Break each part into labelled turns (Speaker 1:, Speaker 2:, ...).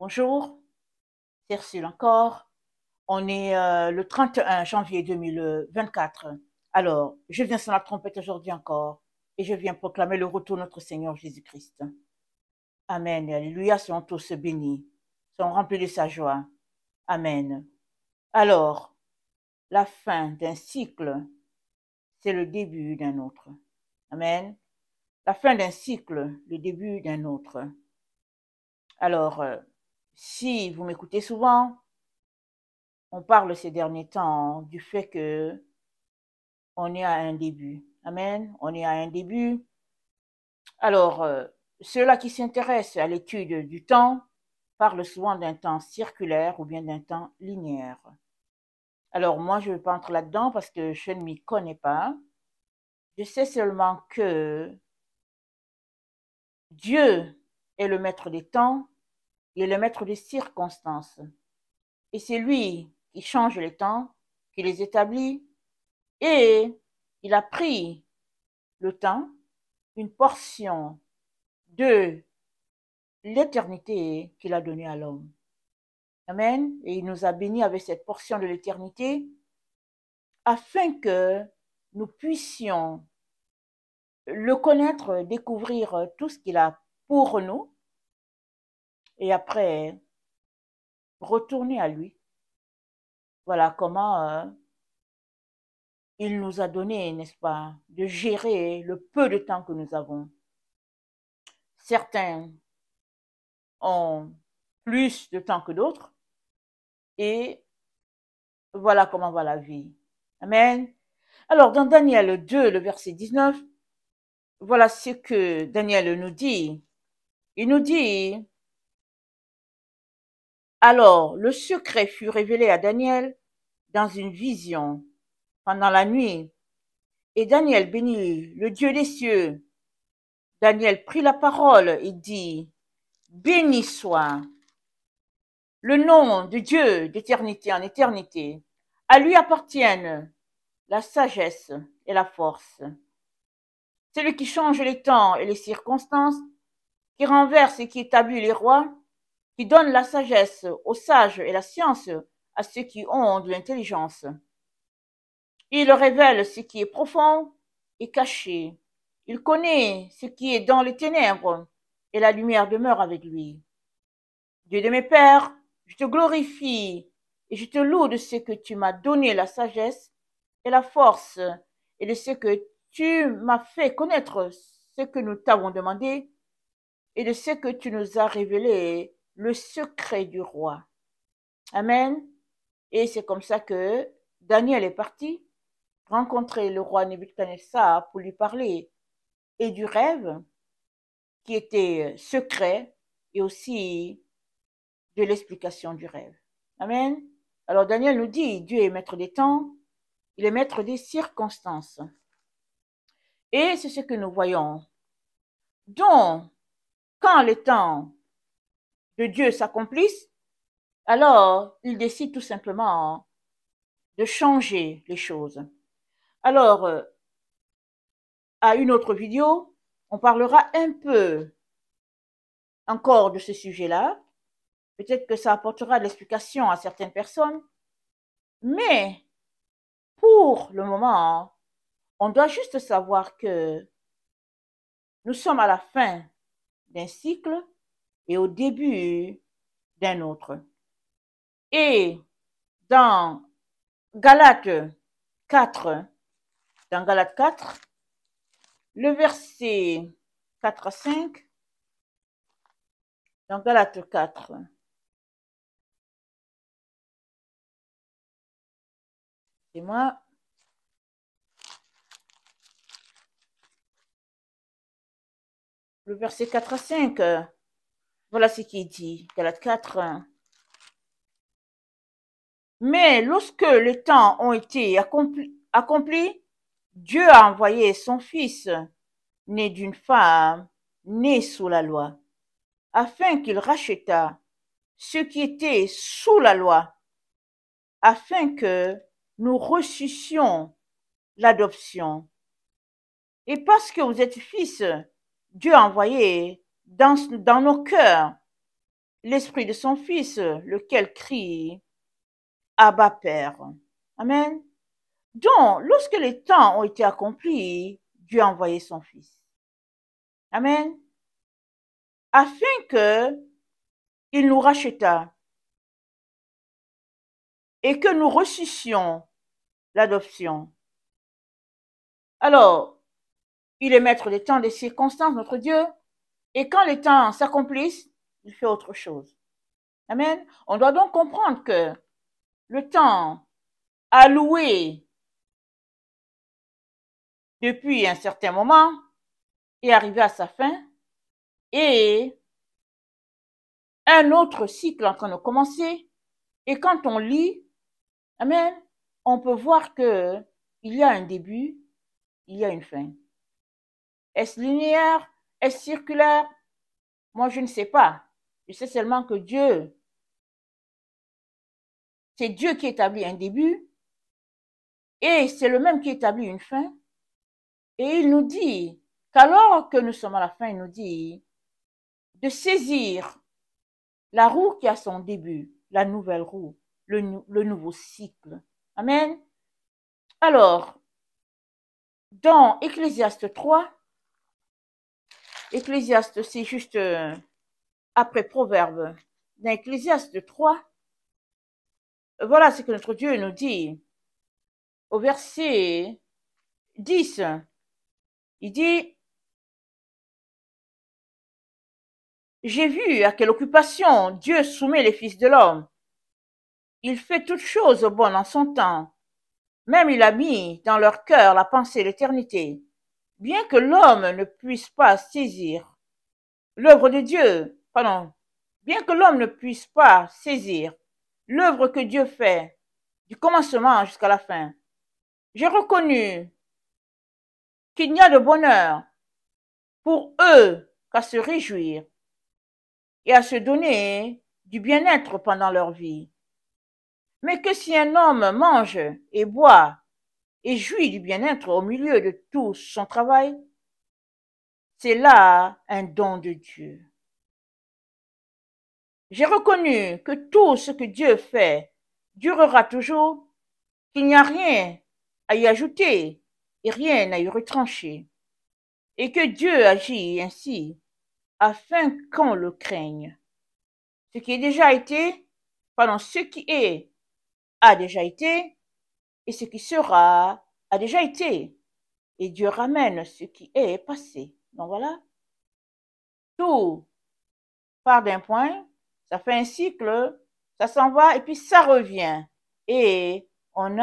Speaker 1: Bonjour, c'est Ursule encore. On est le 31 janvier 2024. Alors, je viens sur la trompette aujourd'hui encore et je viens proclamer le retour de notre Seigneur Jésus-Christ. Amen et alléluia, soyons tous bénis, soyons remplis de sa joie. Amen. Alors, la fin d'un cycle, c'est le début d'un autre. Amen. La fin d'un cycle, le début d'un autre. Alors, si vous m'écoutez souvent, on parle ces derniers temps du fait que on est à un début. Amen. On est à un début. Alors, ceux-là qui s'intéressent à l'étude du temps parlent souvent d'un temps circulaire ou bien d'un temps linéaire. Alors, moi, je ne vais pas entrer là-dedans parce que je ne m'y connais pas. Je sais seulement que Dieu est le maître des temps, il est le maître des circonstances. Et c'est lui qui change les temps, qui les établit, et il a pris le temps, une portion de l'éternité qu'il a donnée à l'homme. Amen. Et il nous a bénis avec cette portion de l'éternité afin que nous puissions le connaître, découvrir tout ce qu'il a pour nous et après retourner à lui. Voilà comment il nous a donné, n'est-ce pas, de gérer le peu de temps que nous avons. Certains ont plus de temps que d'autres et voilà comment va la vie. Amen. Alors, dans Daniel 2, le verset 19, voilà ce que Daniel nous dit. Il nous dit, alors, le secret fut révélé à Daniel dans une vision pendant la nuit. Et Daniel bénit le Dieu des cieux. Daniel prit la parole et dit, béni soit le nom de Dieu d'éternité en éternité. À lui appartiennent la sagesse et la force. C'est lui qui change les temps et les circonstances, qui renverse et qui établit les rois, qui donne la sagesse aux sages et la science à ceux qui ont de l'intelligence. Il révèle ce qui est profond et caché. Il connaît ce qui est dans les ténèbres et la lumière demeure avec lui. Dieu de mes pères, je te glorifie et je te loue de ce que tu m'as donné la sagesse et la force et de ce que tu m'as fait connaître ce que nous t'avons demandé et de ce que tu nous as révélé, le secret du roi. Amen. Et c'est comme ça que Daniel est parti rencontrer le roi Nebuchadnezzar pour lui parler et du rêve qui était secret et aussi de l'explication du rêve. Amen. Alors Daniel nous dit, Dieu est maître des temps, il est maître des circonstances. Et c'est ce que nous voyons. Donc, quand les temps de Dieu s'accomplissent, alors il décide tout simplement de changer les choses. Alors, à une autre vidéo, on parlera un peu encore de ce sujet-là. Peut-être que ça apportera de l'explication à certaines personnes. Mais pour le moment, on doit juste savoir que nous sommes à la fin d'un cycle et au début d'un autre. Et dans Galates 4, dans Galates 4, le verset 4 à 5, dans Galates 4, c'est moi, le verset 4 à 5, voilà ce qu'il dit, Galates 4. Mais lorsque les temps ont été accomplis, Dieu a envoyé son Fils, né d'une femme, né sous la loi, afin qu'il rachetât ceux qui étaient sous la loi, afin que nous reçussions l'adoption. Et parce que vous êtes fils, Dieu a envoyé dans nos cœurs l'esprit de son Fils, lequel crie « Abba, Père ». Amen. Donc, lorsque les temps ont été accomplis, Dieu a envoyé son Fils. Amen. Afin que il nous racheta et que nous reçussions l'adoption. Alors, il est maître des temps, des circonstances, notre Dieu, et quand les temps s'accomplissent, il fait autre chose. Amen. On doit donc comprendre que le temps alloué depuis un certain moment est arrivé à sa fin et un autre cycle est en train de commencer. Et quand on lit, amen, on peut voir que il y a un début, il y a une fin. Est-ce linéaire? Est-ce circulaire? Moi, je ne sais pas. Je sais seulement que c'est Dieu qui établit un début et c'est le même qui établit une fin. Et il nous dit qu'alors que nous sommes à la fin, il nous dit de saisir la roue qui a son début, la nouvelle roue, le nouveau cycle. Amen. Alors, dans Ecclésiaste 3, Ecclésiaste, c'est juste après Proverbe. Dans Ecclésiaste 3, voilà ce que notre Dieu nous dit. Au verset 10, il dit, j'ai vu à quelle occupation Dieu soumet les fils de l'homme. Il fait toutes choses bonnes en son temps. Même il a mis dans leur cœur la pensée de l'éternité. Bien que l'homme ne puisse pas saisir l'œuvre de Dieu, bien que l'homme ne puisse pas saisir l'œuvre que Dieu fait du commencement jusqu'à la fin, j'ai reconnu qu'il n'y a de bonheur pour eux qu'à se réjouir et à se donner du bien-être pendant leur vie. Mais que si un homme mange et boit et jouit du bien-être au milieu de tout son travail, c'est là un don de Dieu. J'ai reconnu que tout ce que Dieu fait durera toujours, qu'il n'y a rien à y ajouter et rien à y retrancher, et que Dieu agit ainsi afin qu'on le craigne. Ce qui est déjà été, ce qui est a déjà été, et ce qui sera a déjà été. Et Dieu ramène ce qui est passé. Donc voilà, tout part d'un point, ça fait un cycle, ça s'en va et puis ça revient. Et on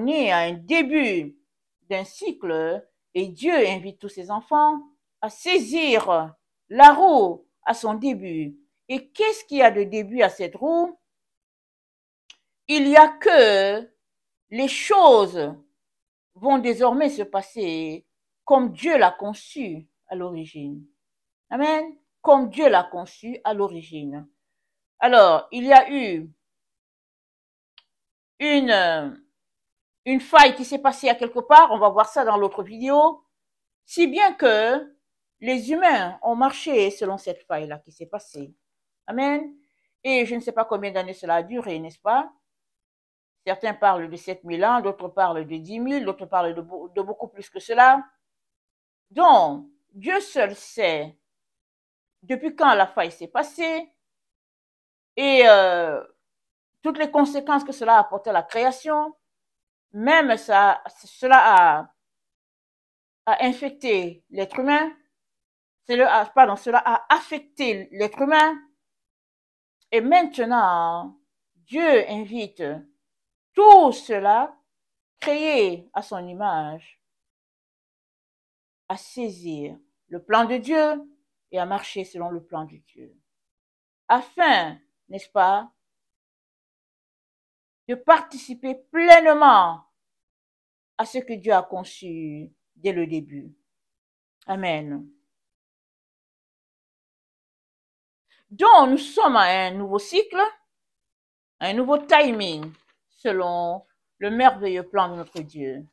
Speaker 1: est à un début d'un cycle et Dieu invite tous ses enfants à saisir la roue à son début. Et qu'est-ce qu'il y a de début à cette roue? Il y a que les choses vont désormais se passer comme Dieu l'a conçu à l'origine. Amen. Comme Dieu l'a conçu à l'origine. Alors, il y a eu une faille qui s'est passée à quelque part, on va voir ça dans l'autre vidéo, si bien que les humains ont marché selon cette faille-là qui s'est passée. Amen. Et je ne sais pas combien d'années cela a duré, n'est-ce pas? Certains parlent de 7000 ans, d'autres parlent de 10 000, d'autres parlent de beaucoup plus que cela. Donc, Dieu seul sait depuis quand la faille s'est passée et toutes les conséquences que cela a apporté à la création. Même cela a infecté l'être humain. Cela a affecté l'être humain. Et maintenant, Dieu invite tout cela, créé à son image, à saisir le plan de Dieu et à marcher selon le plan de Dieu. Afin, n'est-ce pas, de participer pleinement à ce que Dieu a conçu dès le début. Amen. Donc, nous sommes à un nouveau cycle, un nouveau timing, selon le merveilleux plan de notre Dieu.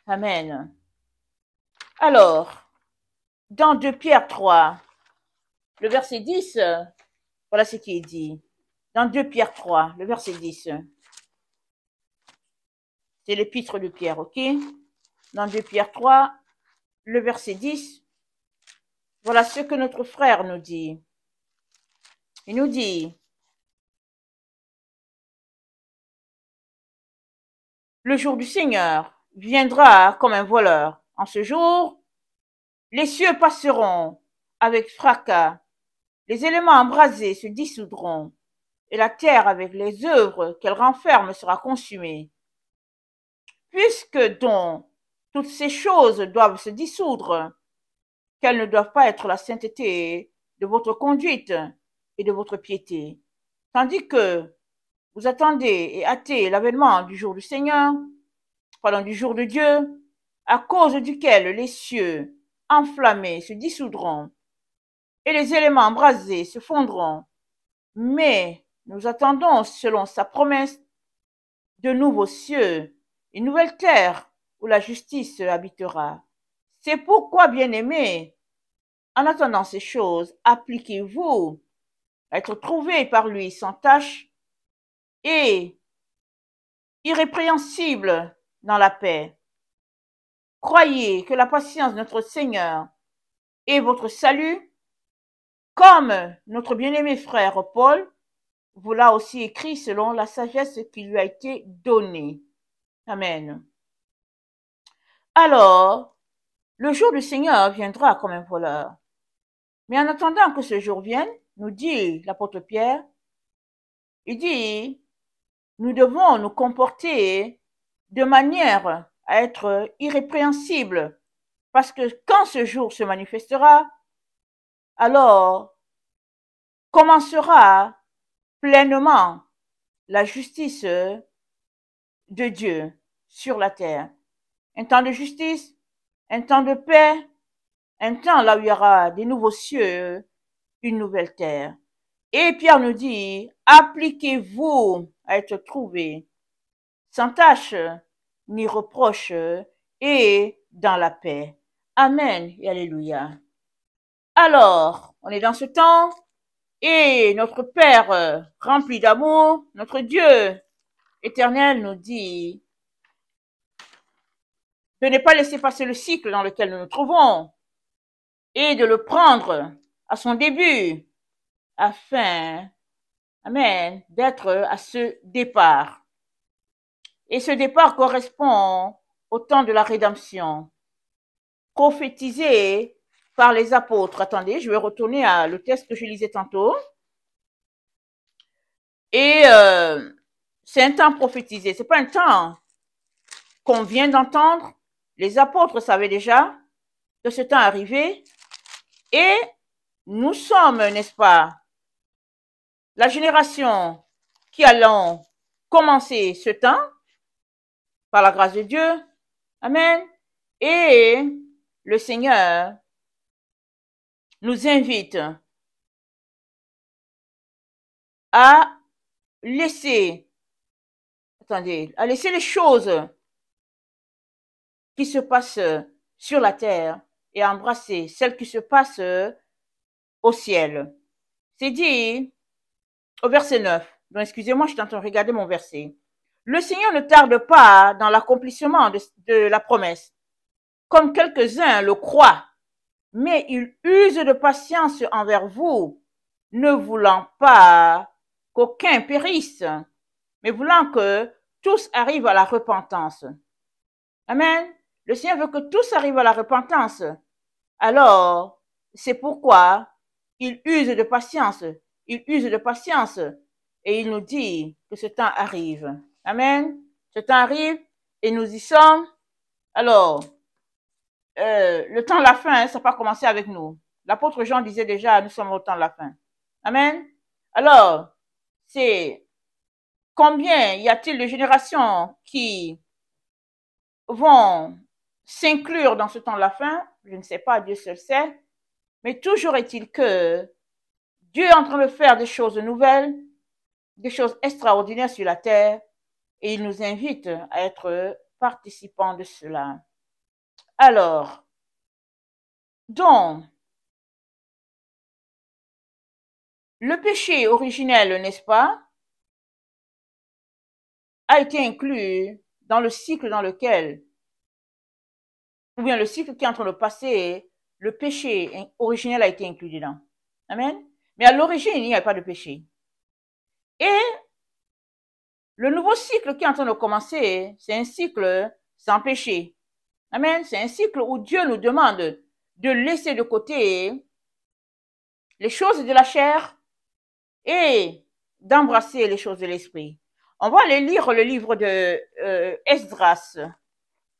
Speaker 1: Amen. Alors, dans 2 Pierre 3, le verset 10, Voilà ce qui est dit. Dans 2 Pierre 3, le verset 10. C'est l'épître de Pierre, ok? Dans 2 Pierre 3, le verset 10. Voilà ce que notre frère nous dit. Il nous dit, le jour du Seigneur viendra comme un voleur. En ce jour, les cieux passeront avec fracas, les éléments embrasés se dissoudront, et la terre avec les œuvres qu'elle renferme sera consumée. Puisque donc toutes ces choses doivent se dissoudre, qu'elles ne doivent pas être la sainteté de votre conduite et de votre piété, tandis que vous attendez et hâtez l'avènement du jour du Seigneur, pardon, du jour de Dieu, à cause duquel les cieux enflammés se dissoudront et les éléments embrasés se fondront. Mais nous attendons, selon sa promesse, de nouveaux cieux, une nouvelle terre où la justice habitera. C'est pourquoi, bien-aimés, en attendant ces choses, appliquez-vous à être trouvés par lui sans tache et irrépréhensible dans la paix. Croyez que la patience de notre Seigneur est votre salut, comme notre bien-aimé frère Paul vous l'a aussi écrit selon la sagesse qui lui a été donnée. Amen. Alors, le jour du Seigneur viendra comme un voleur. Mais en attendant que ce jour vienne, nous dit l'apôtre Pierre, il dit, nous devons nous comporter de manière à être irrépréhensibles, parce que quand ce jour se manifestera, alors commencera pleinement la justice de Dieu sur la terre. Un temps de justice, un temps de paix, un temps là où il y aura des nouveaux cieux, une nouvelle terre. Et Pierre nous dit, appliquez-vous à être trouvés sans tache ni reproche et dans la paix. Amen et alléluia. Alors, on est dans ce temps et notre Père rempli d'amour, notre Dieu éternel nous dit de ne pas laisser passer le cycle dans lequel nous nous trouvons et de le prendre à son début afin, amen, d'être à ce départ. Et ce départ correspond au temps de la rédemption, prophétisé par les apôtres. Attendez, je vais retourner à le texte que je lisais tantôt. Et c'est un temps prophétisé, c'est pas un temps qu'on vient d'entendre. Les apôtres savaient déjà que ce temps arrivait et nous sommes, n'est-ce pas, la génération qui allons commencer ce temps par la grâce de Dieu. Amen. Et le Seigneur nous invite à laisser, à laisser les choses qui se passent sur la terre et à embrasser celles qui se passent au ciel. C'est dit au verset 9. Donc, excusez-moi, je suis en train de regarder mon verset. Le Seigneur ne tarde pas dans l'accomplissement de la promesse, comme quelques-uns le croient, mais il use de patience envers vous, ne voulant pas qu'aucun périsse, mais voulant que tous arrivent à la repentance. Amen. Le Seigneur veut que tous arrivent à la repentance. Alors, c'est pourquoi il use de patience. Il use de patience et il nous dit que ce temps arrive. Amen. Ce temps arrive et nous y sommes. Alors, le temps de la fin, ça n'a pas commencé avec nous. L'apôtre Jean disait déjà, nous sommes au temps de la fin. Amen. Alors, c'est combien y a-t-il de générations qui vont s'inclure dans ce temps de la fin? Je ne sais pas, Dieu seul sait. Mais toujours est-il que Dieu est en train de faire des choses nouvelles, des choses extraordinaires sur la terre, et il nous invite à être participants de cela. Alors, donc, Le péché originel, n'est-ce pas, a été inclus dans le cycle dans lequel, ou bien le cycle qui est en train de passer, le péché originel a été inclus dedans. Amen. Mais à l'origine, il n'y avait pas de péché. Et le nouveau cycle qui est en train de commencer, c'est un cycle sans péché. Amen. C'est un cycle où Dieu nous demande de laisser de côté les choses de la chair et d'embrasser les choses de l'esprit. On va aller lire le livre de Esdras.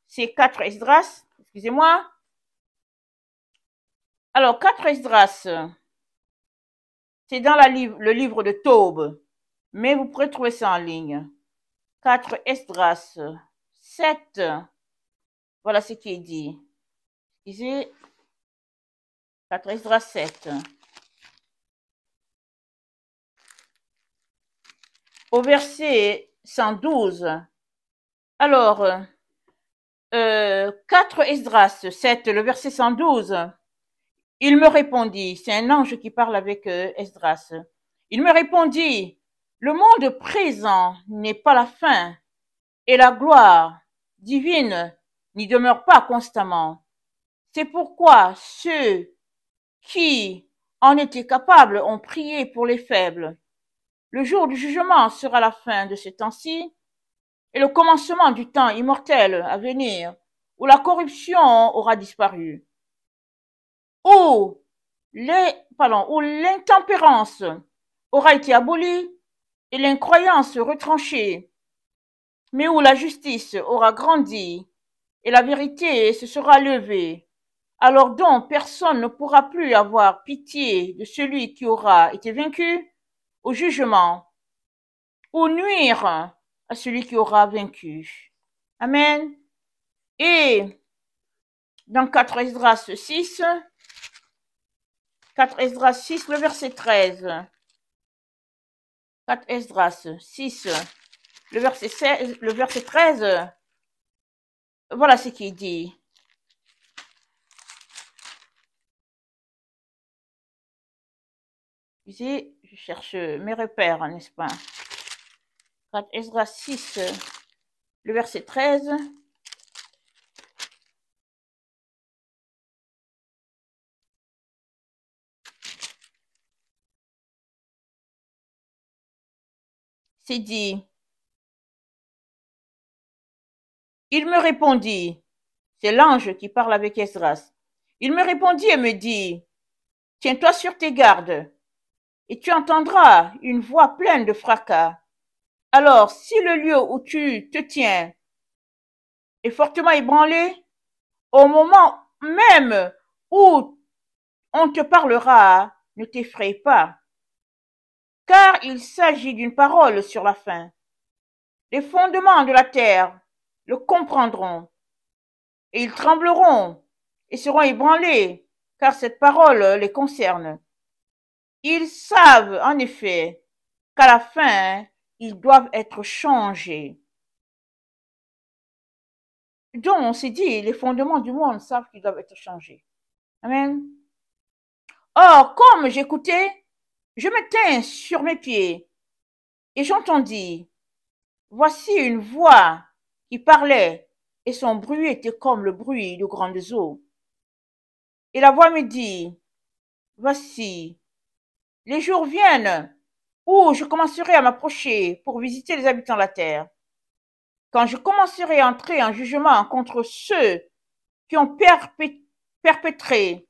Speaker 1: C'est 4 Esdras, excusez-moi. Alors, 4 Esdras, c'est dans le livre de Tob, mais vous pourrez trouver ça en ligne. 4 Esdras 7, voilà ce qui est dit. Excusez, 4 Esdras 7. Au verset 112. Alors, 4 Esdras 7, le verset 112. Il me répondit, c'est un ange qui parle avec Esdras. Il me répondit, le monde présent n'est pas la fin, et la gloire divine n'y demeure pas constamment. C'est pourquoi ceux qui en étaient capables ont prié pour les faibles. Le jour du jugement sera la fin de ce temps-ci, et le commencement du temps immortel à venir, où la corruption aura disparu, où l'intempérance aura été abolie et l'incroyance retranchée, mais où la justice aura grandi et la vérité se sera levée. Alors donc personne ne pourra plus avoir pitié de celui qui aura été vaincu au jugement, ou nuire à celui qui aura vaincu. Amen. Et dans 4 Esdras 6, 4 Esdras 6, le verset 13. 4 Esdras 6, le verset 13. Voilà ce qu'il dit. Ici, je cherche mes repères, n'est-ce pas? 4 Esdras 6, le verset 13. C'est dit. Il me répondit, c'est l'ange qui parle avec Esdras. Il me répondit et me dit, tiens-toi sur tes gardes, et tu entendras une voix pleine de fracas. Alors, si le lieu où tu te tiens est fortement ébranlé, au moment même où on te parlera, ne t'effraie pas, car il s'agit d'une parole sur la fin. Les fondements de la terre le comprendront, et ils trembleront et seront ébranlés, car cette parole les concerne. Ils savent en effet qu'à la fin, ils doivent être changés. Donc, on s'est dit, les fondements du monde savent qu'ils doivent être changés. Amen. Or, comme j'écoutais, je me tins sur mes pieds et j'entendis, voici une voix qui parlait et son bruit était comme le bruit de grandes eaux. Et la voix me dit, voici, les jours viennent où je commencerai à m'approcher pour visiter les habitants de la terre. Quand je commencerai à entrer en jugement contre ceux qui ont perpétré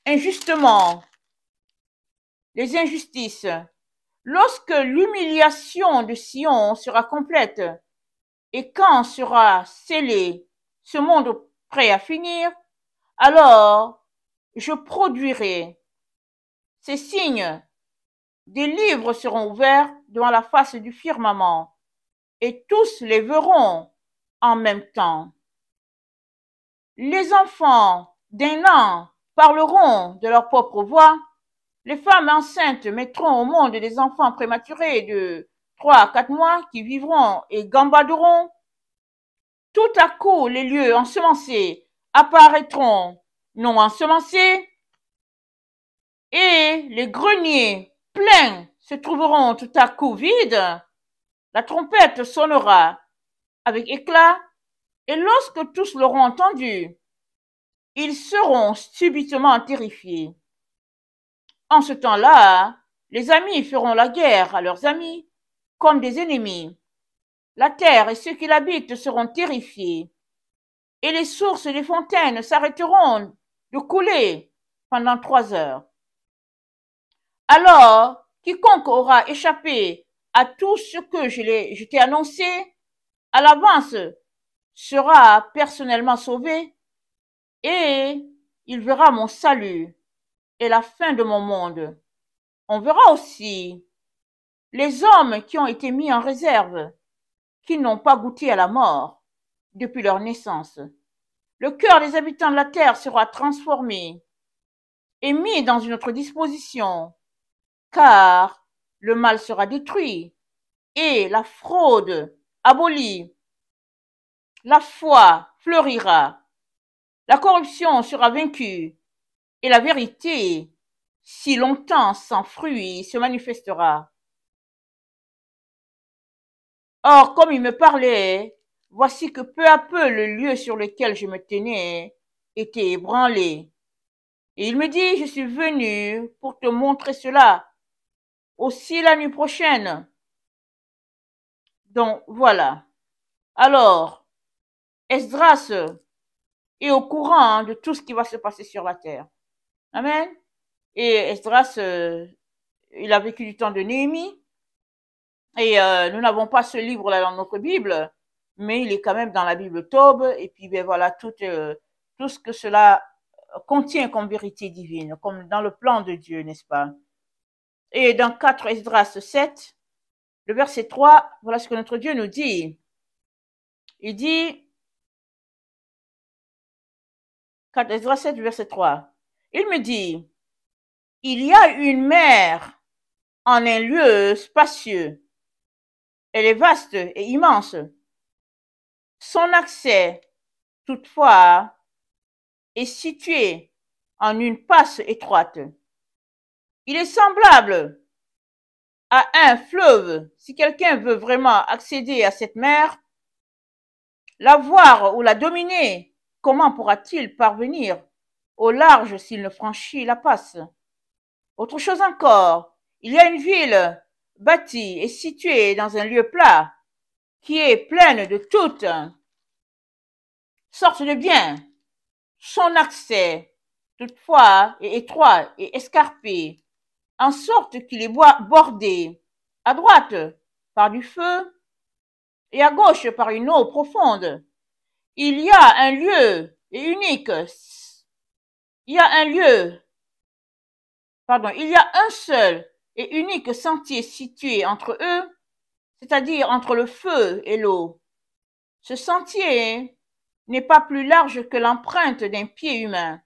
Speaker 1: injustement les injustices, lorsque l'humiliation de Sion sera complète et quand sera scellé ce monde prêt à finir, alors je produirai ces signes. Des livres seront ouverts devant la face du firmament et tous les verront en même temps. Les enfants d'un an parleront de leur propre voix. Les femmes enceintes mettront au monde des enfants prématurés de 3 à 4 mois qui vivront et gambaderont. Tout à coup, les lieux ensemencés apparaîtront non ensemencés et les greniers pleins se trouveront tout à coup vides, la trompette sonnera avec éclat, et lorsque tous l'auront entendu, ils seront subitement terrifiés. En ce temps-là, les amis feront la guerre à leurs amis comme des ennemis. La terre et ceux qui l'habitent seront terrifiés, et les sources et les fontaines s'arrêteront de couler pendant 3 heures. Alors, quiconque aura échappé à tout ce que je t'ai annoncé à l'avance sera personnellement sauvé, et il verra mon salut et la fin de mon monde. On verra aussi les hommes qui ont été mis en réserve, qui n'ont pas goûté à la mort depuis leur naissance. Le cœur des habitants de la terre sera transformé et mis dans une autre disposition, car le mal sera détruit et la fraude abolie. La foi fleurira, la corruption sera vaincue et la vérité, si longtemps sans fruit, se manifestera. Or, comme il me parlait, voici que peu à peu le lieu sur lequel je me tenais était ébranlé. Et il me dit, je suis venu pour te montrer cela, aussi la nuit prochaine. Donc, voilà. Alors, Esdras est au courant de tout ce qui va se passer sur la terre. Amen. Et Esdras, il a vécu du temps de Néhémie. Et nous n'avons pas ce livre-là dans notre Bible, mais il est quand même dans la Bible Tob. Et puis, ben voilà, tout ce que cela contient comme vérité divine, comme dans le plan de Dieu, n'est-ce pas? Et dans 4 Esdras 7, le verset 3, voilà ce que notre Dieu nous dit. Il dit, 4 Esdras 7, verset 3, il me dit, il y a une mer en un lieu spacieux. Elle est vaste et immense. Son accès, toutefois, est situé en une passe étroite. Il est semblable à un fleuve. Si quelqu'un veut vraiment accéder à cette mer, la voir ou la dominer, comment pourra-t-il parvenir au large s'il ne franchit la passe? Autre chose encore, il y a une ville bâtie et située dans un lieu plat qui est pleine de toutes sortes de biens. Son accès, toutefois, est étroit et escarpé, en sorte qu'il est bordé à droite par du feu et à gauche par une eau profonde. Il y a un lieu unique. Il y a un seul et unique sentier situé entre eux, c'est-à-dire entre le feu et l'eau. Ce sentier n'est pas plus large que l'empreinte d'un pied humain.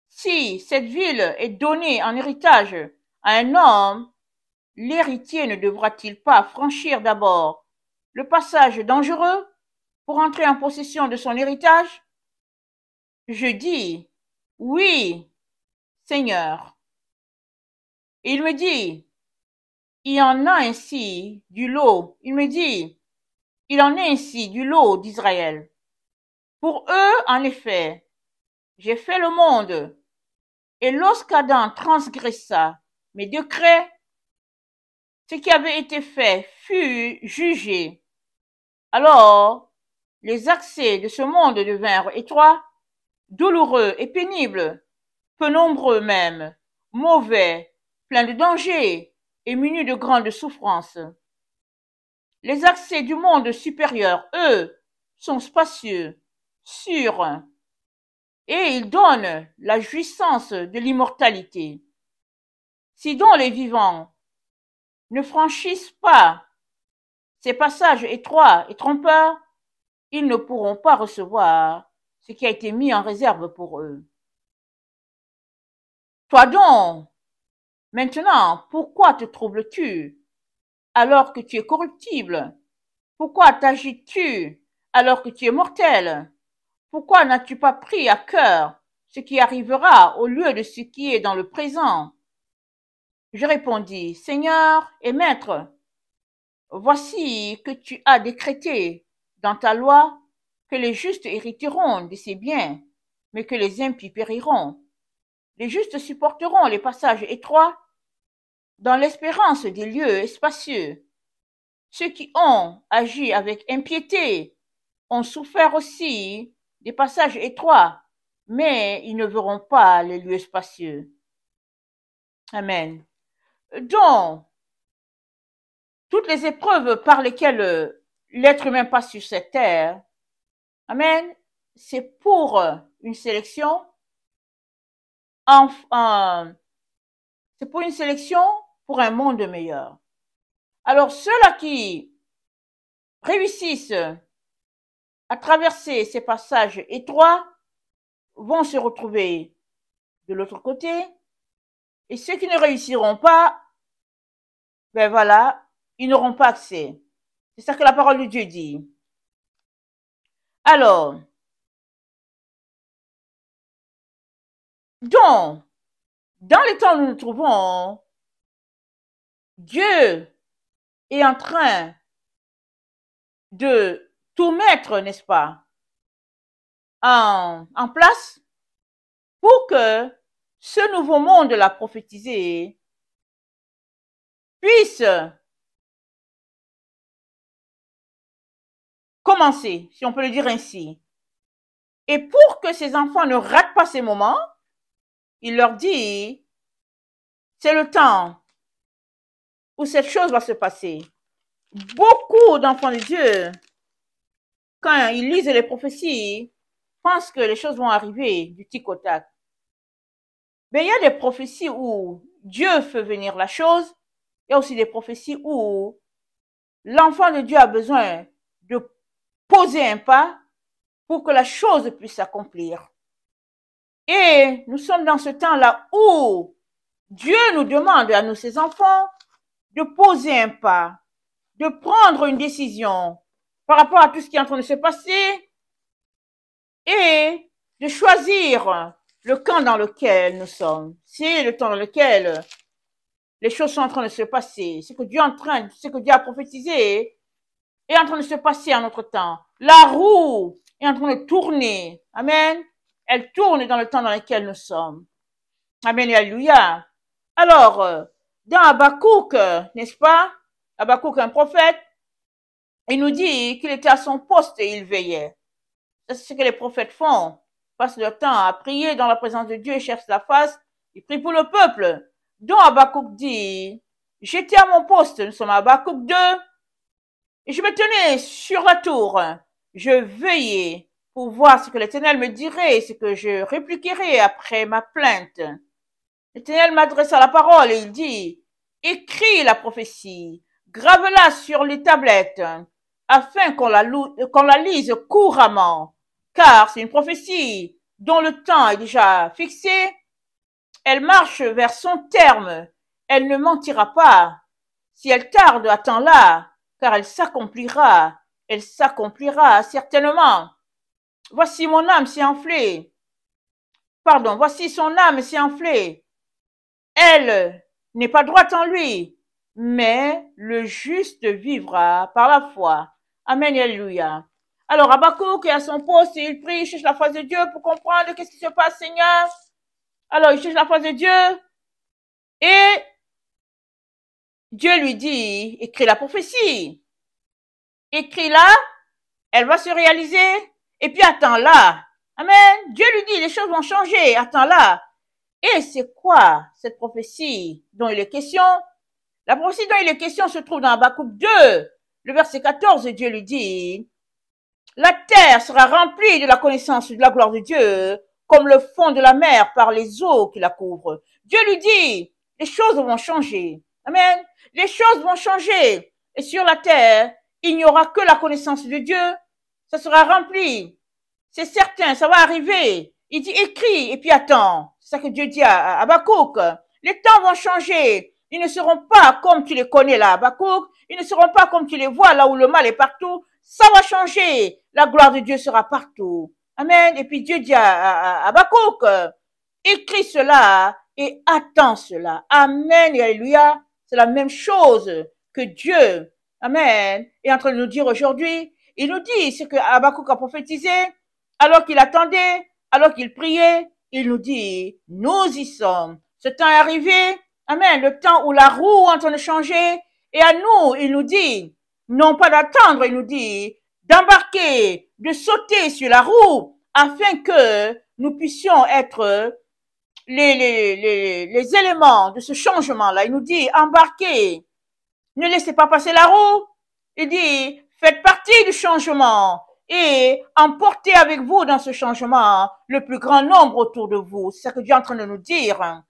Speaker 1: Si cette ville est donnée en héritage à un homme, l'héritier ne devra-t-il pas franchir d'abord le passage dangereux pour entrer en possession de son héritage? Je dis, oui, Seigneur. Et il me dit, il en a ainsi du lot. Il me dit, il en est ainsi du lot d'Israël. Pour eux, en effet, j'ai fait le monde. Et lorsqu'Adam transgressa mes décrets, ce qui avait été fait fut jugé. Alors, les accès de ce monde devinrent étroits, douloureux et pénibles, peu nombreux même, mauvais, pleins de dangers et munis de grandes souffrances. Les accès du monde supérieur, eux, sont spacieux, sûrs, et ils donnent la jouissance de l'immortalité. Si donc les vivants ne franchissent pas ces passages étroits et trompeurs, ils ne pourront pas recevoir ce qui a été mis en réserve pour eux. Toi donc, maintenant, pourquoi te troubles-tu alors que tu es corruptible? Pourquoi t'agites-tu alors que tu es mortel? Pourquoi n'as-tu pas pris à cœur ce qui arrivera au lieu de ce qui est dans le présent? Je répondis, Seigneur et Maître, voici que tu as décrété dans ta loi que les justes hériteront de ces biens, mais que les impies périront. Les justes supporteront les passages étroits dans l'espérance des lieux spacieux. Ceux qui ont agi avec impiété ont souffert aussi des passages étroits, mais ils ne verront pas les lieux spacieux. Amen. Donc, toutes les épreuves par lesquelles l'être humain passe sur cette terre, amen, c'est pour une sélection, c'est pour une sélection pour un monde meilleur. Alors, ceux-là qui réussissent à traverser ces passages étroits vont se retrouver de l'autre côté, et ceux qui ne réussiront pas, ben voilà, ils n'auront pas accès. C'est ça que la parole de Dieu dit. Alors, donc, dans les temps où nous nous trouvons, Dieu est en train de tout mettre, n'est-ce pas, en place pour que ce nouveau monde là prophétisé puisse commencer, si on peut le dire ainsi. Et pour que ces enfants ne ratent pas ces moments, il leur dit, c'est le temps où cette chose va se passer. Beaucoup d'enfants de Dieu, quand ils lisent les prophéties, pensent que les choses vont arriver du tic au tac. Mais il y a des prophéties où Dieu fait venir la chose. Il y a aussi des prophéties où l'enfant de Dieu a besoin de poser un pas pour que la chose puisse s'accomplir. Et nous sommes dans ce temps-là où Dieu nous demande à nous, ses enfants, de poser un pas, de prendre une décision par rapport à tout ce qui est en train de se passer et de choisir le camp dans lequel nous sommes. C'est le temps dans lequel les choses sont en train de se passer. Ce que Dieu a prophétisé est en train de se passer en notre temps. La roue est en train de tourner. Amen. Elle tourne dans le temps dans lequel nous sommes. Amen et alléluia. Alors, dans Habakkuk, n'est-ce pas? Habakkuk, un prophète, il nous dit qu'il était à son poste et il veillait. C'est ce que les prophètes font. Ils passent leur temps à prier dans la présence de Dieu, ils cherchent la face, ils prient pour le peuple. Donc Habakkuk dit, j'étais à mon poste, nous sommes à Habakkuk 2, et je me tenais sur la tour. Je veillais pour voir ce que l'Éternel me dirait, ce que je répliquerais après ma plainte. L'Éternel m'adressa la parole et il dit, écris la prophétie, grave-la sur les tablettes, afin qu'on la lise couramment, car c'est une prophétie dont le temps est déjà fixé. Elle marche vers son terme, elle ne mentira pas. Si elle tarde, attends-la, car elle s'accomplira certainement. Voici mon âme s'est enflée. Pardon, voici son âme s'est enflée. Elle n'est pas droite en lui, mais le juste vivra par la foi. Amen et alléluia. Alors, Habakkuk est à son poste et il prie, il cherche la face de Dieu pour comprendre qu'est-ce qui se passe, Seigneur. Alors, il cherche la face de Dieu et Dieu lui dit, écris la prophétie. Écris-la, elle va se réaliser et puis attends-la. Amen. Dieu lui dit, les choses vont changer, attends-la. Et c'est quoi cette prophétie dont il est question? La prophétie dont il est question se trouve dans Habakkuk 2, le verset 14, Dieu lui dit, la terre sera remplie de la connaissance de la gloire de Dieu, comme le fond de la mer par les eaux qui la couvrent. Dieu lui dit, les choses vont changer. Amen. Les choses vont changer. Et sur la terre, il n'y aura que la connaissance de Dieu. Ça sera rempli. C'est certain, ça va arriver. Il dit, écris, et puis attends. C'est ça que Dieu dit à Habakkuk. Les temps vont changer. Ils ne seront pas comme tu les connais là, Habakkuk. Ils ne seront pas comme tu les vois là où le mal est partout. Ça va changer. La gloire de Dieu sera partout. Amen. Et puis Dieu dit à Habakkuk, écris cela et attend cela. Amen et alléluia. C'est la même chose que Dieu, amen, est en train de nous dire aujourd'hui. Il nous dit ce que Habakkuk a prophétisé, alors qu'il attendait, alors qu'il priait, il nous dit, nous y sommes. Ce temps est arrivé, amen, le temps où la roue est en train de changer, et à nous, il nous dit, non pas d'attendre, il nous dit, d'embarquer, de sauter sur la roue, afin que nous puissions être les éléments de ce changement-là. Il nous dit, embarquez, ne laissez pas passer la roue. Il dit, faites partie du changement et emportez avec vous dans ce changement le plus grand nombre autour de vous. C'est ce que Dieu est en train de nous dire.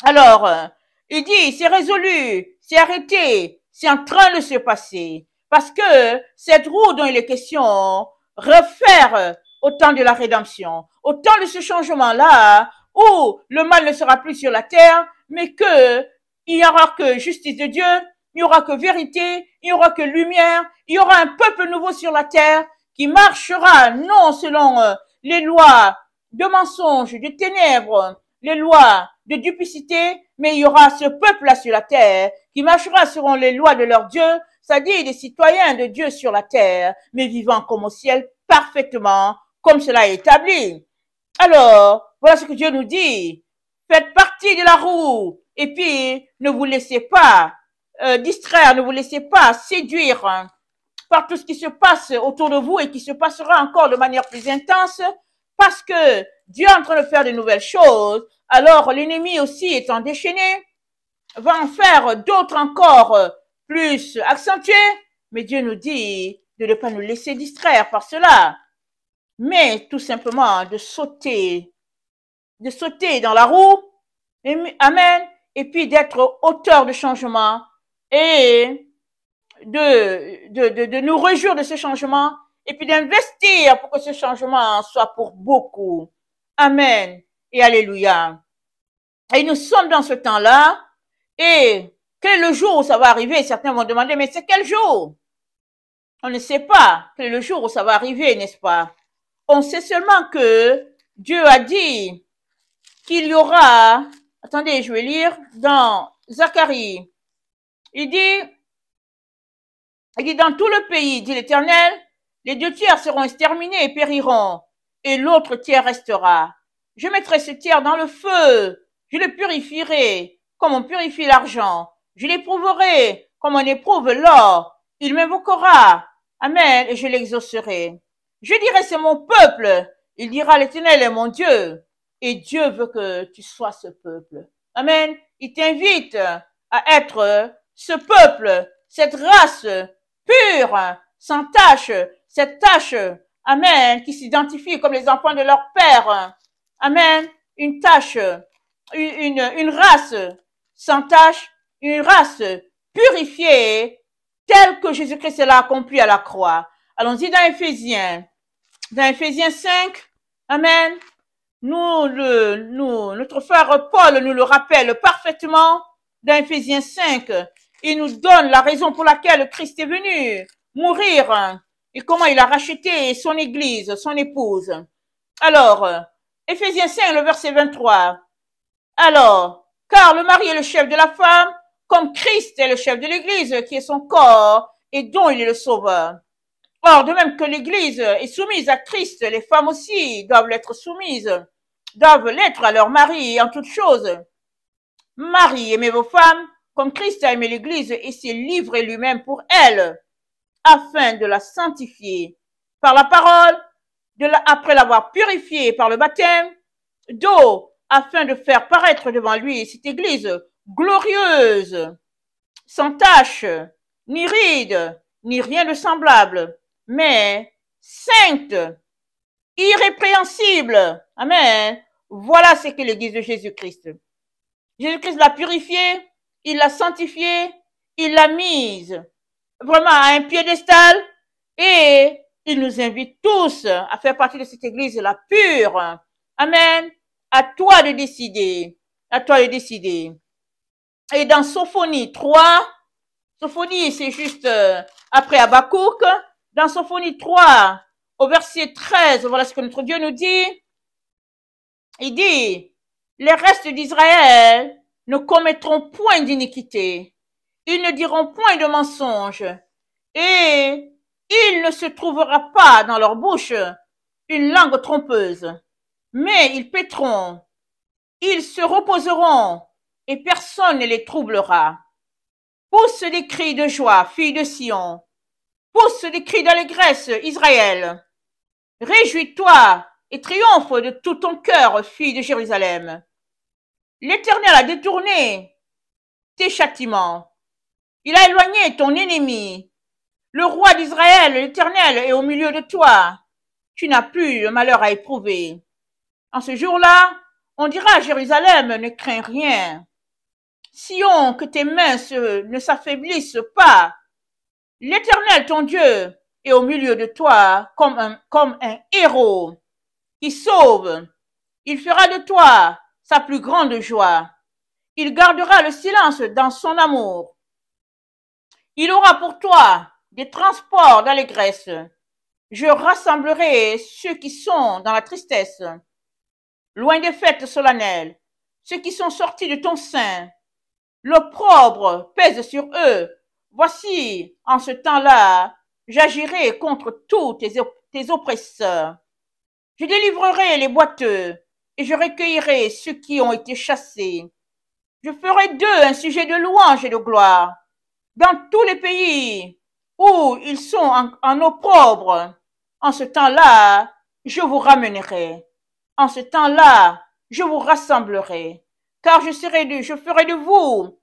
Speaker 1: Alors, il dit, c'est résolu, c'est arrêté, c'est en train de se passer. Parce que cette roue dont il est question refaire au temps de la rédemption, au temps de ce changement-là, où le mal ne sera plus sur la terre, mais que il n'y aura que justice de Dieu, il n'y aura que vérité, il n'y aura que lumière, il y aura un peuple nouveau sur la terre qui marchera non selon les lois de mensonges, de ténèbres, les lois de duplicité, mais il y aura ce peuple-là sur la terre qui marchera selon les lois de leur Dieu, c'est-à-dire des citoyens de Dieu sur la terre, mais vivant comme au ciel parfaitement, comme cela est établi. Alors, voilà ce que Dieu nous dit. Faites partie de la roue et puis ne vous laissez pas distraire, ne vous laissez pas séduire par tout ce qui se passe autour de vous et qui se passera encore de manière plus intense parce que Dieu est en train de faire de nouvelles choses. Alors, l'ennemi aussi étant déchaîné, va en faire d'autres encore plus accentuées, mais Dieu nous dit de ne pas nous laisser distraire par cela, mais tout simplement de sauter dans la roue, amen, et puis d'être auteur de changement et de nous réjouir de ce changement et puis d'investir pour que ce changement soit pour beaucoup. Amen et alléluia. Et nous sommes dans ce temps-là et quel est le jour où ça va arriver? Certains vont demander, mais c'est quel jour? On ne sait pas quel est le jour où ça va arriver, n'est-ce pas? On sait seulement que Dieu a dit qu'il y aura, attendez, je vais lire dans Zacharie, il dit, dans tout le pays, dit l'Éternel, les 2 tiers seront exterminés et périront, et l'autre tiers restera. Je mettrai ce tiers dans le feu, je le purifierai comme on purifie l'argent, je l'éprouverai comme on éprouve l'or, il m'invoquera, amen, et je l'exaucerai. Je dirai c'est mon peuple, il dira l'Éternel est mon Dieu, et Dieu veut que tu sois ce peuple. Amen, il t'invite à être ce peuple, cette race pure, sans tache, cette tache, amen, qui s'identifie comme les enfants de leur père. Amen, une tache, une race sans tache, une race purifiée, telle que Jésus-Christ l'a accompli à la croix. Allons-y dans Éphésiens 5, amen. Notre frère Paul nous le rappelle parfaitement dans Éphésiens 5. Il nous donne la raison pour laquelle Christ est venu mourir et comment il a racheté son église, son épouse. Alors, Éphésiens 5, le verset 23. Alors, car le mari est le chef de la femme, comme Christ est le chef de l'église, qui est son corps et dont il est le sauveur. Or, de même que l'église est soumise à Christ, les femmes aussi doivent l'être soumises, doivent l'être à leur mari en toutes choses. Marie, aimez vos femmes, comme Christ a aimé l'église et s'est livré lui-même pour elle, afin de la sanctifier par la parole, après l'avoir purifiée par le baptême d'eau, afin de faire paraître devant lui cette église glorieuse, sans tache, ni ride, ni rien de semblable, mais sainte, irrépréhensible. Amen. Voilà ce qu'est l'église de Jésus-Christ. Jésus-Christ l'a purifiée, il l'a sanctifiée, il l'a mise vraiment à un piédestal et il nous invite tous à faire partie de cette église-là pure. Amen. À toi de décider. À toi de décider. Et dans Sophonie 3, Sophonie c'est juste après Habakkuk, dans Sophonie 3, au verset 13, voilà ce que notre Dieu nous dit. Il dit, Les restes d'Israël ne commettront point d'iniquité. Ils ne diront point de mensonge. Et il ne se trouvera pas dans leur bouche une langue trompeuse. Mais ils paîtront. Ils se reposeront et personne ne les troublera. Pousse des cris de joie, fille de Sion. Pousse des cris d'allégresse, Israël. Réjouis-toi et triomphe de tout ton cœur, fille de Jérusalem. L'Éternel a détourné tes châtiments. Il a éloigné ton ennemi. Le roi d'Israël, l'Éternel, est au milieu de toi. Tu n'as plus le malheur à éprouver. En ce jour-là, on dira à Jérusalem, ne crains rien. Sion, que tes mains ne s'affaiblissent pas. L'Éternel, ton Dieu, est au milieu de toi comme un héros qui sauve. Il fera de toi sa plus grande joie. Il gardera le silence dans son amour. Il aura pour toi des transports d'allégresse. Je rassemblerai ceux qui sont dans la tristesse, loin des fêtes solennelles, ceux qui sont sortis de ton sein. L'opprobre pèse sur eux. Voici, en ce temps-là, j'agirai contre tous tes oppresseurs. Je délivrerai les boiteux et je recueillerai ceux qui ont été chassés. Je ferai d'eux un sujet de louange et de gloire dans tous les pays où ils sont en opprobre. En ce temps-là, je vous ramènerai. En ce temps-là, je vous rassemblerai, car je ferai de vous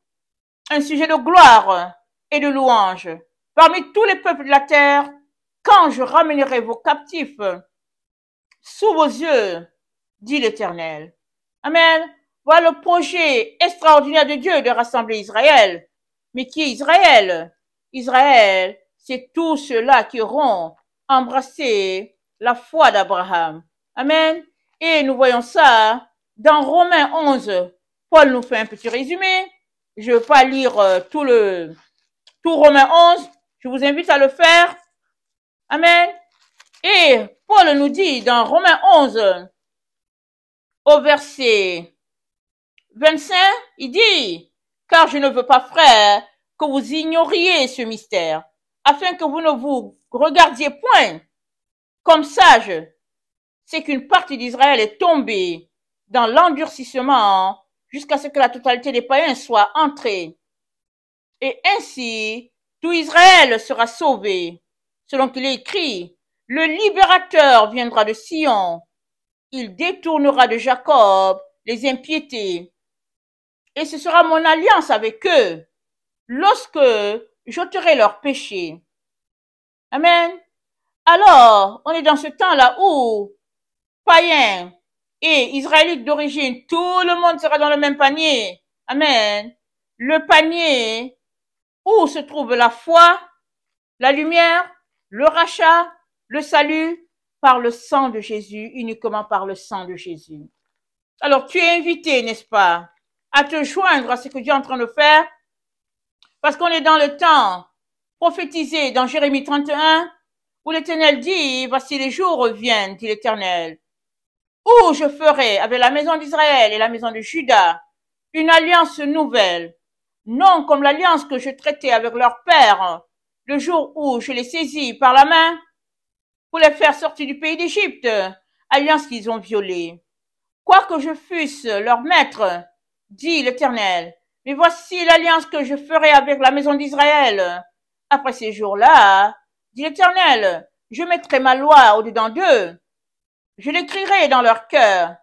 Speaker 1: un sujet de gloire et de louange parmi tous les peuples de la terre, quand je ramènerai vos captifs sous vos yeux, dit l'Éternel. Amen. Voilà le projet extraordinaire de Dieu de rassembler Israël. Mais qui est Israël? Israël, c'est tous ceux-là qui auront embrassé la foi d'Abraham. Amen. Et nous voyons ça dans Romains 11. Paul nous fait un petit résumé. Je ne veux pas lire tout Romains 11. Je vous invite à le faire. Amen. Et Paul nous dit dans Romains 11, au verset 25, il dit, car je ne veux pas, frères, que vous ignoriez ce mystère, afin que vous ne vous regardiez point comme sages. C'est qu'une partie d'Israël est tombée dans l'endurcissement jusqu'à ce que la totalité des païens soit entrée. Et ainsi, tout Israël sera sauvé, selon qu'il est écrit, le libérateur viendra de Sion, il détournera de Jacob les impiétés. Et ce sera mon alliance avec eux, lorsque j'ôterai leurs péchés. Amen. Alors, on est dans ce temps-là où, païens et israélites d'origine, tout le monde sera dans le même panier. Amen. Le panier où se trouve la foi, la lumière, le rachat, le salut, par le sang de Jésus, uniquement par le sang de Jésus. Alors, tu es invité, n'est-ce pas, à te joindre à ce que Dieu est en train de faire, parce qu'on est dans le temps prophétisé dans Jérémie 31, où l'Éternel dit, voici les jours viennent, dit l'Éternel, où je ferai avec la maison d'Israël et la maison de Juda une alliance nouvelle, non comme l'alliance que je traitais avec leur père le jour où je les saisis par la main pour les faire sortir du pays d'Égypte, alliance qu'ils ont violée. Quoique je fusse leur maître, dit l'Éternel, mais voici l'alliance que je ferai avec la maison d'Israël. Après ces jours-là, dit l'Éternel, je mettrai ma loi au-dedans d'eux. Je l'écrirai dans leur cœur.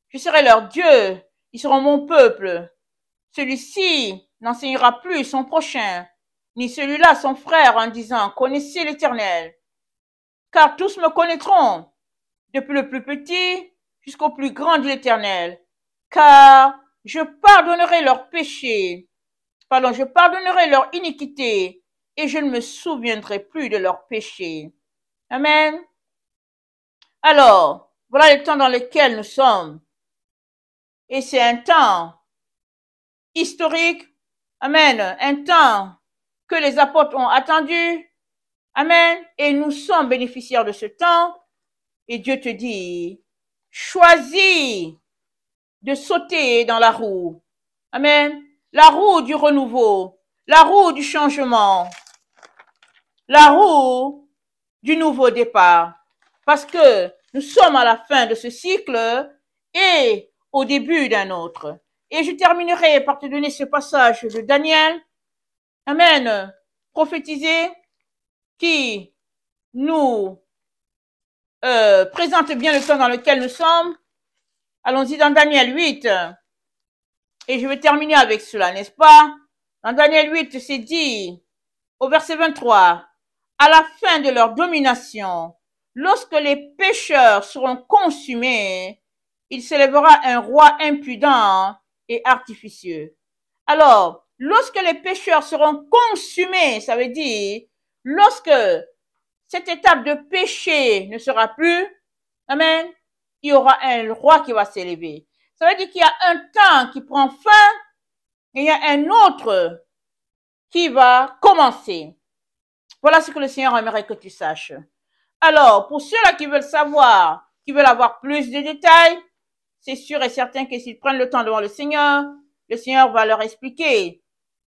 Speaker 1: Je serai leur Dieu. Ils seront mon peuple. Celui-ci n'enseignera plus son prochain, ni celui-là son frère en disant, connaissez l'Éternel. Car tous me connaîtront, depuis le plus petit jusqu'au plus grand de l'Éternel. Car je pardonnerai leurs péchés, je pardonnerai leur iniquité, et je ne me souviendrai plus de leurs péchés. Amen. Alors, voilà le temps dans lequel nous sommes. Et c'est un temps historique. Amen. Un temps que les apôtres ont attendu. Amen. Et nous sommes bénéficiaires de ce temps. Et Dieu te dit, choisis de sauter dans la roue. Amen. La roue du renouveau, la roue du changement, la roue du nouveau départ. Parce que nous sommes à la fin de ce cycle et au début d'un autre. Et je terminerai par te donner ce passage de Daniel. Amen. Prophétisé, qui nous présente bien le temps dans lequel nous sommes. Allons-y dans Daniel 8. Et je vais terminer avec cela, n'est-ce pas? Dans Daniel 8, c'est dit, au verset 23, à la fin de leur domination, lorsque les pécheurs seront consumés, il s'élèvera un roi impudent et artificieux. Alors, lorsque les pécheurs seront consumés, ça veut dire, lorsque cette étape de péché ne sera plus, amen, il y aura un roi qui va s'élever. Ça veut dire qu'il y a un temps qui prend fin et il y a un autre qui va commencer. Voilà ce que le Seigneur aimerait que tu saches. Alors, pour ceux-là qui veulent savoir, qui veulent avoir plus de détails, c'est sûr et certain que s'ils prennent le temps devant le Seigneur va leur expliquer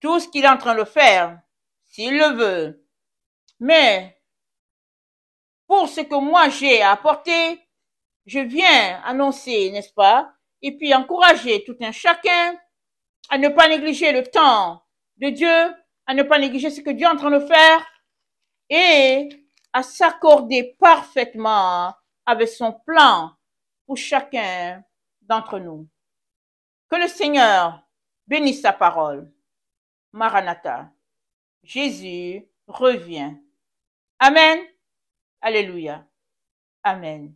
Speaker 1: tout ce qu'il est en train de faire, s'il le veut. Mais, pour ce que moi j'ai à apporter, je viens annoncer, n'est-ce pas, et puis encourager tout un chacun à ne pas négliger le temps de Dieu, à ne pas négliger ce que Dieu est en train de faire et à s'accorder parfaitement avec son plan pour chacun d'entre nous. Que le Seigneur bénisse sa parole. Maranatha. Jésus revient. Amen. Alléluia. Amen.